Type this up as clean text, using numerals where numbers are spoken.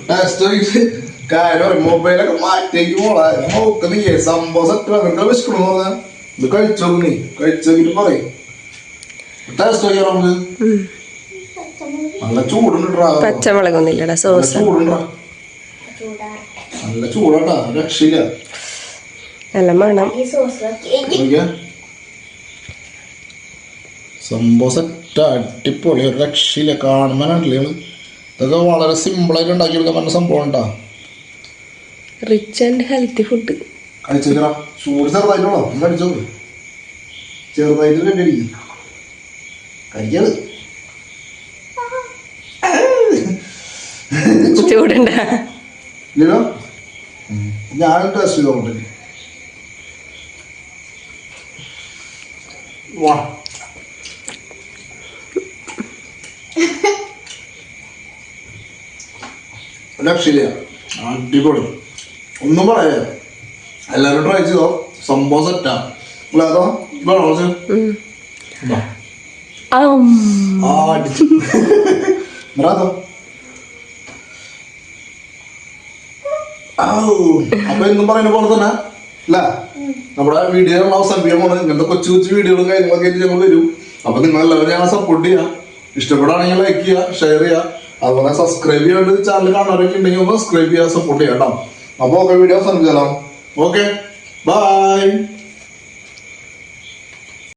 taste കാര്യം മൊബൈലൊക്കെ മാറ്റേക്ക് പോളാ നോക്ക് നീ സംഭവം സെറ്റ് നിനക്ക് വിശക്കണോ ഇത് കഴിച്ചോക്ക് നീ കഴിച്ചോക്കിട്ട് പറയും ടേസ്റ്റ് നോക്കിയാ നമുക്ക് നല്ല ചൂടുണ്ടാ പച്ചമുളകൊന്നുമില്ലടാ സോസ് ചൂടുണ്ടാ നല്ല ചൂടാട്ടാ രക്ഷയില്ല നല്ല മണം സംഭവം സെറ്റ് അടിപൊളി ഒരു രക്ഷയില്ല കാണുമ്പോഴാണല്ലേ ഇതൊക്കെ വളരെ സിമ്പിളായിട്ട് ഉണ്ടാക്കിയെടുക്കാൻ പറഞ്ഞ സംഭവം ഉണ്ടാ റിച്ച് ആൻഡ് ഹെൽത്തി ഫുഡ് കഴിച്ചാ ചൂട് ചെറുതായിട്ടുള്ളോ നീ കഴിച്ചോ ചെറുതായിട്ട് കണ്ടിരിക്കും കഴിക്കാത് ചൂടുണ്ട ഇല്ലല്ലോ ഞാൻ ടേസ്റ്റ് ചെയ്തോട്ടെ വാ രക്ഷയില്ല അടിപൊളി ഒന്നും പറയാ എല്ലാവരും ട്രൈ ചെയ്തോ സംഭവം സെറ്റാ അതോ അപ്പൊ എന്നും പറയുന്ന പോലെ തന്നെ അല്ലേ നമ്മുടെ വീഡിയോ അവസാനിപ്പിക്കാൻ പോണ് ഇങ്ങനത്തെ കൊച്ചു കൊച്ചു വീഡിയോകളും കാര്യങ്ങളൊക്കെ ആയിട്ട് ഞങ്ങൾ വരും അപ്പൊ നിങ്ങൾ എല്ലാവരും ഞങ്ങളെ സപ്പോർട്ട് ചെയ്യാം ഇഷ്ടപ്പെടുകയാണെങ്കിൽ ലൈക്ക് ചെയ്യുക ഷെയർ ചെയ്യുക അതുപോലെ സബ്സ്ക്രൈബ് ചെയ്യാണ്ട് ചാനൽ കാണാനൊക്കെ ഉണ്ടെങ്കിൽ ഒന്ന് സബ്സ്ക്രൈബ് ചെയ്യുക സപ്പോർട്ട് ചെയ്യാം കേട്ടോ അപ്പൊ ഓക്കെ വീഡിയോ അവസാനിപ്പിച്ചാലോ ഓക്കെ ബൈ